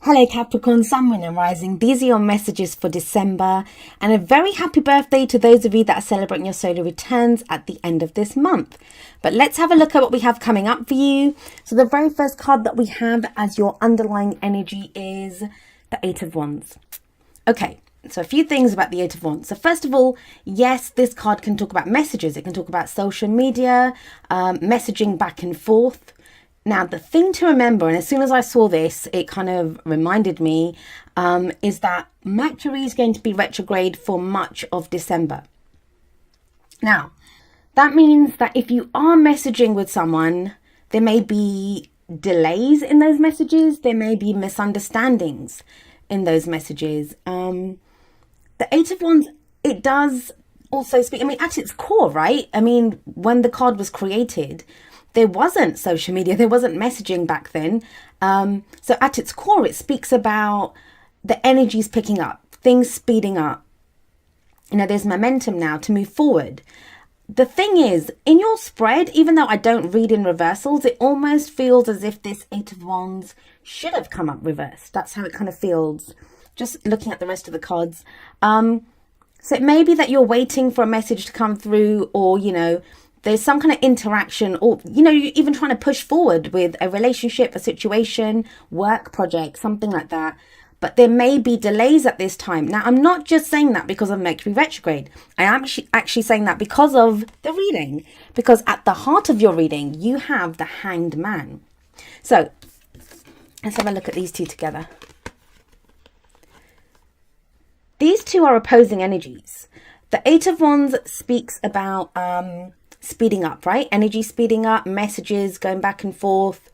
Hello Capricorn, Sun, Moon and Rising. These are your messages for December, and a very happy birthday to those of you that are celebrating your solar returns at the end of this month. But let's have a look at what we have coming up for you. So the very first card that we have as your underlying energy is the Eight of Wands. Okay, so a few things about the Eight of Wands. So first of all, yes, this card can talk about messages. It can talk about social media, messaging back and forth. Now, the thing to remember, and as soon as I saw this, it kind of reminded me, is that Mercury is going to be retrograde for much of December. Now, that means that if you are messaging with someone, there may be delays in those messages. There may be misunderstandings in those messages. The Eight of Wands, it does also speak, at its core, right? When the card was created, there wasn't social media, there wasn't messaging back then. So at its core, it speaks about the energies picking up, things speeding up. There's momentum now to move forward. The thing is, in your spread, even though I don't read in reversals, it almost feels as if this Eight of Wands should have come up reversed. That's how it kind of feels, just looking at the rest of the cards. So it may be that you're waiting for a message to come through, or, there's some kind of interaction, or, you're even trying to push forward with a relationship, a situation, work project, something like that. But there may be delays at this time. Now, I'm not just saying that because of Mercury retrograde. I am actually saying that because of the reading. Because at the heart of your reading, you have the Hanged Man. So, let's have a look at these two together. These two are opposing energies. The Eight of Wands speaks about speeding up, right? Energy speeding up, messages going back and forth,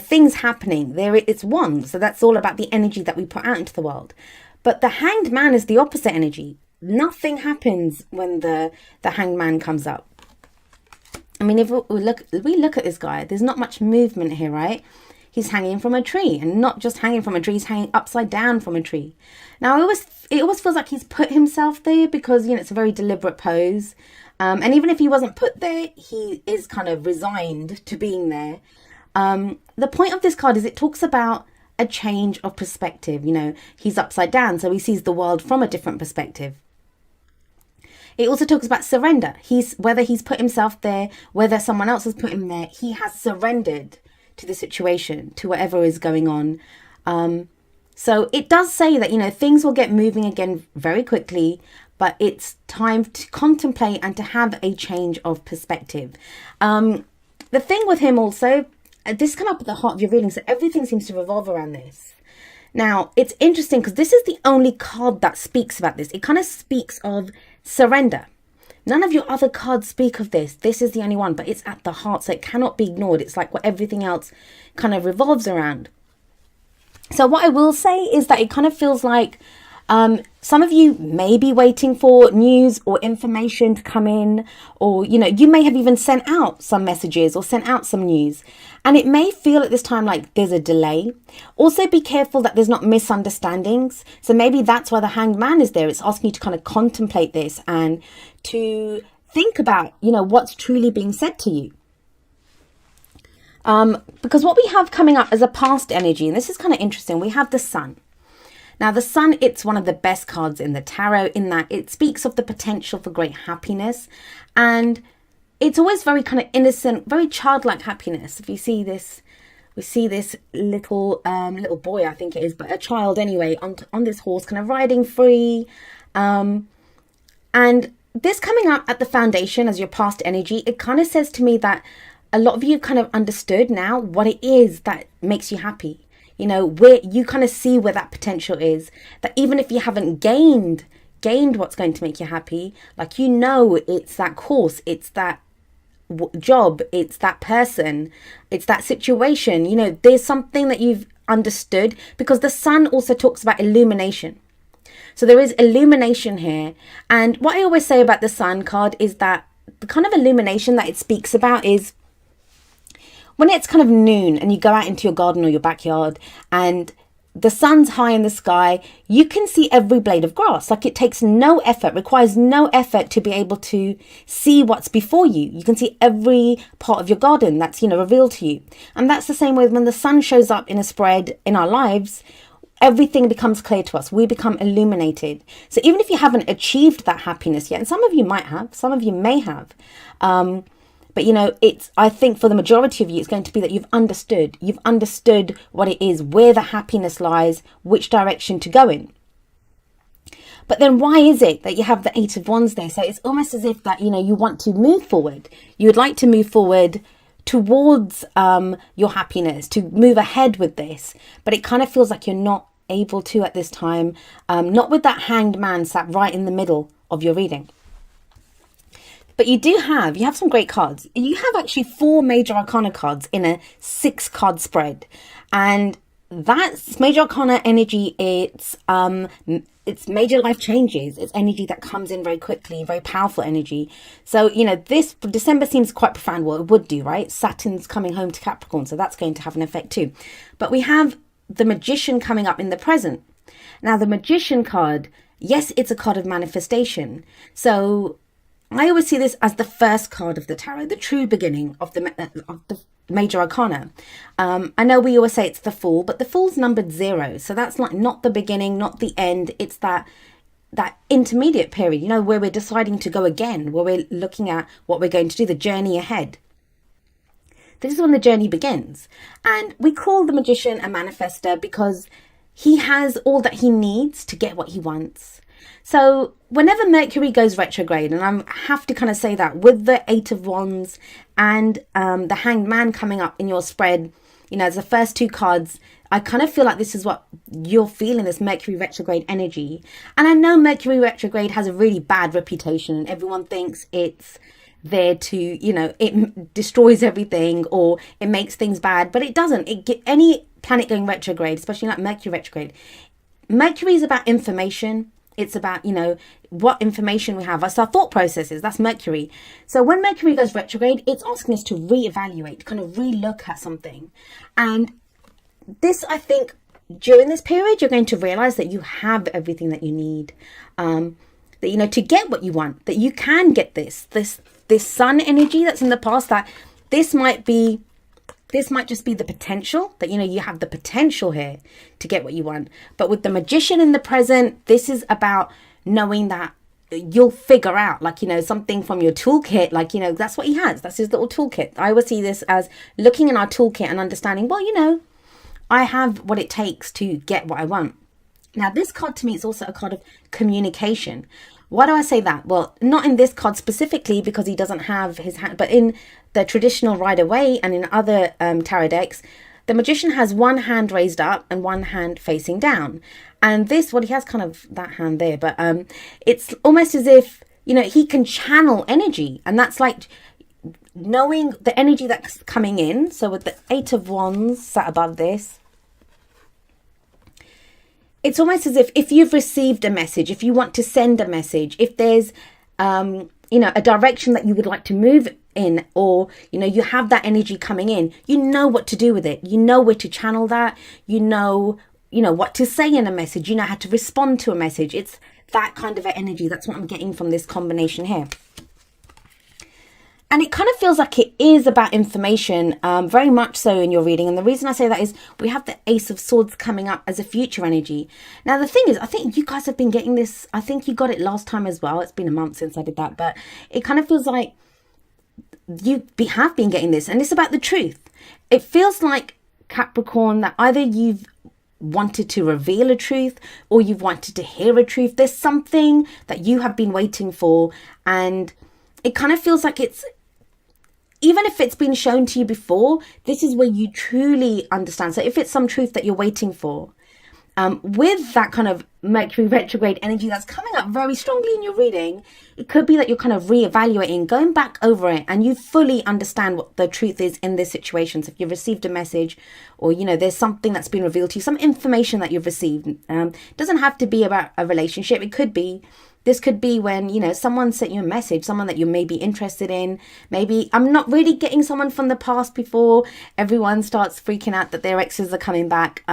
things happening. It's wands, so that's all about the energy that we put out into the world. But the Hanged Man is the opposite energy. Nothing happens when the Hanged Man comes up. If we look at this guy, there's not much movement here, right? He's hanging from a tree, and not just hanging from a tree, he's hanging upside down from a tree. Now, it always feels like he's put himself there because, it's a very deliberate pose. And even if he wasn't put there, he is kind of resigned to being there. The point of this card is it talks about a change of perspective. He's upside down, so he sees the world from a different perspective. It also talks about surrender. Whether he's put himself there, whether someone else has put him there, he has surrendered to the situation, to whatever is going on. So it does say that, things will get moving again very quickly, but it's time to contemplate and to have a change of perspective. The thing with him also, this come up at the heart of your reading, so everything seems to revolve around this. Now, it's interesting because this is the only card that speaks about this. It kind of speaks of surrender. None of your other cards speak of this. This is the only one, but it's at the heart, so it cannot be ignored. It's like what everything else kind of revolves around. So what I will say is that it kind of feels like some of you may be waiting for news or information to come in, or, you may have even sent out some messages or sent out some news. And it may feel at this time like there's a delay. Also be careful that there's not misunderstandings. So maybe that's why the Hanged Man is there. It's asking you to kind of contemplate this and to think about, what's truly being said to you. Because what we have coming up as a past energy, and this is kind of interesting, we have the Sun. Now, the Sun, it's one of the best cards in the tarot in that it speaks of the potential for great happiness. And it's always very kind of innocent, very childlike happiness. If you see this, we see this little boy, I think it is, but a child anyway, on this horse, kind of riding free. And this coming up at the foundation as your past energy, it kind of says to me that a lot of you kind of understood now what it is that makes you happy. Where you kind of see where that potential is, that even if you haven't gained what's going to make you happy, it's that course, it's that job, it's that person, it's that situation, there's something that you've understood, because the Sun also talks about illumination. So there is illumination here. And what I always say about the Sun card is that the kind of illumination that it speaks about is when it's kind of noon and you go out into your garden or your backyard and the sun's high in the sky, you can see every blade of grass. Like, it takes no effort, requires no effort to be able to see what's before you. You can see every part of your garden that's, revealed to you. And that's the same way when the sun shows up in a spread in our lives. everything becomes clear to us. We become illuminated. So even if you haven't achieved that happiness yet, and some of you might have, some of you may have, but you know, I think for the majority of you, it's going to be that you've understood what it is, where the happiness lies, which direction to go in. But then why is it that you have the Eight of Wands there? So it's almost as if that, you know, you want to move forward. You would like to move forward towards your happiness, to move ahead with this. But it kind of feels like you're not able to at this time. Not with that Hanged Man sat right in the middle of your reading. But you have some great cards. You have actually 4 major arcana cards in a 6-card spread. And that's major arcana energy. It's major life changes. It's energy that comes in very quickly, very powerful energy. So, you know, this December seems quite profound. Well, it would do, right? Saturn's coming home to Capricorn, so that's going to have an effect too. But we have the Magician coming up in the present. Now, the Magician card, yes, it's a card of manifestation. So I always see this as the first card of the tarot, the true beginning of the major arcana. I know we always say it's the Fool, but the Fool's numbered 0. So that's like not the beginning, not the end. It's that intermediate period, you know, where we're deciding to go again, where we're looking at what we're going to do, the journey ahead. This is when the journey begins. And we call the Magician a manifester because he has all that he needs to get what he wants. So whenever Mercury goes retrograde, and I have to kind of say that with the Eight of Wands and the Hanged Man coming up in your spread, you know, as the first 2 cards, I kind of feel like this is what you're feeling, this Mercury retrograde energy. And I know Mercury retrograde has a really bad reputation and everyone thinks it's there to, you know, it destroys everything or it makes things bad, but it doesn't. Any planet going retrograde, especially like Mercury retrograde, Mercury is about information. It's about, you know, what information we have. That's our thought processes. That's Mercury. So when Mercury goes retrograde, it's asking us to reevaluate, kind of relook at something. And this, I think, during this period, you're going to realize that you have everything that you need. That, you know, to get what you want, that you can get this sun energy that's in the past, that this might just be the potential, that, you know, you have the potential here to get what you want. But with the Magician in the present, this is about knowing that you'll figure out, like, you know, something from your toolkit, like, you know, that's what he has. That's his little toolkit. I always see this as looking in our toolkit and understanding, well, you know, I have what it takes to get what I want. Now, this card to me is also a card of communication. Why do I say that? Well, not in this card specifically because he doesn't have his hand, but in the traditional Rider-Waite and in other tarot decks, the Magician has one hand raised up and one hand facing down. And this, well, he has kind of that hand there, but it's almost as if, you know, he can channel energy. And that's like knowing the energy that's coming in. So with the Eight of Wands sat above this, it's almost as if you've received a message, if you want to send a message, if there's, you know, a direction that you would like to move in, or, you know, you have that energy coming in, you know what to do with it. You know where to channel that. You know what to say in a message. You know how to respond to a message. It's that kind of energy. That's what I'm getting from this combination here. And it kind of feels like it is about information, very much so in your reading. And the reason I say that is we have the Ace of Swords coming up as a future energy. Now, the thing is, I think you guys have been getting this. I think you got it last time as well. It's been a month since I did that. But it kind of feels like you have been getting this. And it's about the truth. It feels like, Capricorn, that either you've wanted to reveal a truth or you've wanted to hear a truth. There's something that you have been waiting for. And it kind of feels like it's, even if it's been shown to you before, this is where you truly understand. So if it's some truth that you're waiting for, with that kind of Mercury retrograde energy that's coming up very strongly in your reading, it could be that you're kind of reevaluating, going back over it, and you fully understand what the truth is in this situation. So if you've received a message, or, you know, there's something that's been revealed to you, some information that you've received, it doesn't have to be about a relationship. It could be, this could be when, you know, someone sent you a message, someone that you may be interested in. Maybe I'm not really getting someone from the past before everyone starts freaking out that their exes are coming back.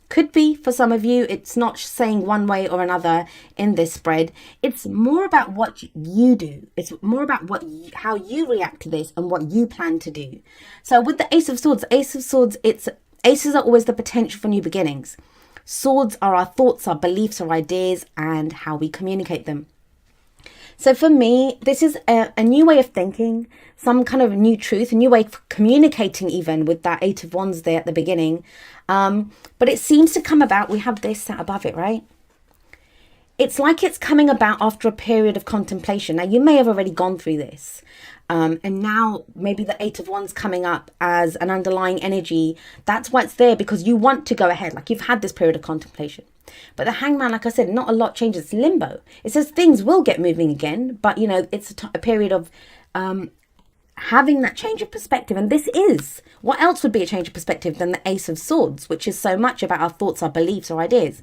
Could be for some of you. It's not saying one way or another in this spread. It's more about what you do. It's more about how you react to this and what you plan to do. So with the Ace of Swords, aces are always the potential for new beginnings. Swords are our thoughts, our beliefs, our ideas, and how we communicate them. So for me, this is a new way of thinking, some kind of new truth, a new way of communicating, even with that Eight of Wands there at the beginning. But it seems to come about, we have this sat above it, right? It's like it's coming about after a period of contemplation. Now, you may have already gone through this. And now maybe the Eight of Wands coming up as an underlying energy. That's why it's there, because you want to go ahead. Like, you've had this period of contemplation. But the Hangman, like I said, not a lot changes. It's limbo. It says things will get moving again. But, you know, it's a period of having that change of perspective. And this is, what else would be a change of perspective than the Ace of Swords, which is so much about our thoughts, our beliefs, our ideas.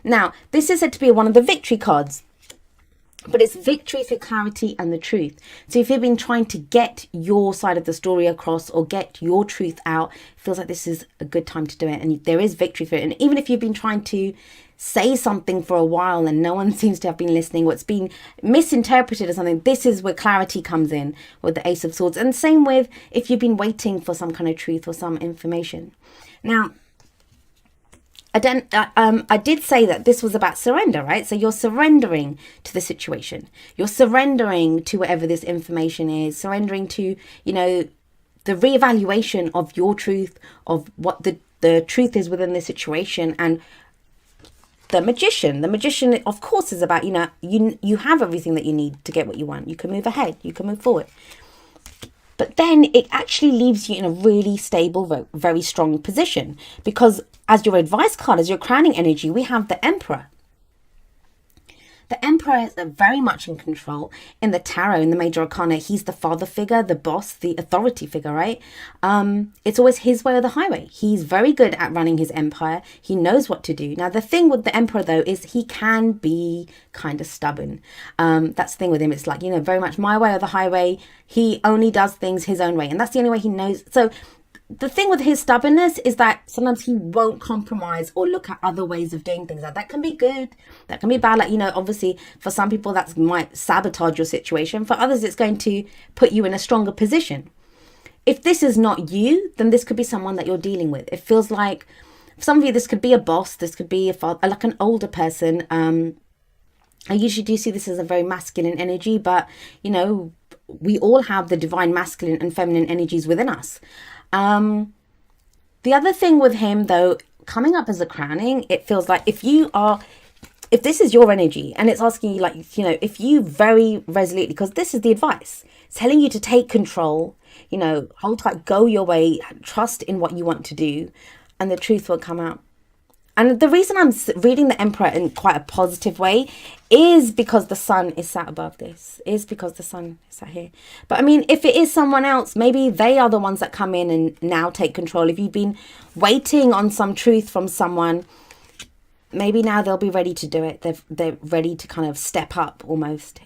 Now, this is said to be one of the victory cards. But it's victory through clarity and the truth. So if you've been trying to get your side of the story across or get your truth out, it feels like this is a good time to do it. And there is victory for it. And even if you've been trying to say something for a while and no one seems to have been listening, what's been misinterpreted as something, this is where clarity comes in with the Ace of Swords. And same with if you've been waiting for some kind of truth or some information. Now, I did say that this was about surrender, right? So you're surrendering to the situation. You're surrendering to whatever this information is, surrendering to, you know, the reevaluation of your truth, of what the truth is within the situation. And the magician, of course, is about, you know, you have everything that you need to get what you want. You can move ahead. You can move forward. But then it actually leaves you in a really stable, very strong position, because as your advice card, as your crowning energy, we have the Emperor. The Emperor is very much in control. In the tarot, in the major arcana, he's the father figure, the boss, the authority figure, right? It's always his way or the highway. He's very good at running his empire. He knows what to do. Now, the thing with the Emperor, though, is he can be kind of stubborn. That's the thing with him. It's like, you know, very much my way or the highway. He only does things his own way, and that's the only way he knows. So the thing with his stubbornness is that sometimes he won't compromise or look at other ways of doing things. Like, that can be good, that can be bad. Like, you know, obviously for some people that might sabotage your situation. For others, it's going to put you in a stronger position. If this is not you, then this could be someone that you're dealing with. It feels like for some of you, this could be a boss, this could be a father, like an older person. I usually do see this as a very masculine energy, but, you know, we all have the divine masculine and feminine energies within us. The other thing with him, though, coming up as a crowning, it feels like if this is your energy and it's asking you, like, you know, if you very resolutely, because this is the advice, it's telling you to take control, you know, hold tight, go your way, trust in what you want to do, and the truth will come out. And the reason I'm reading the Emperor in quite a positive way is because the sun is sat above this, is because the sun is sat here. But I mean, if it is someone else, maybe they are the ones that come in and now take control. If you've been waiting on some truth from someone, maybe now they'll be ready to do it. They're ready to kind of step up almost.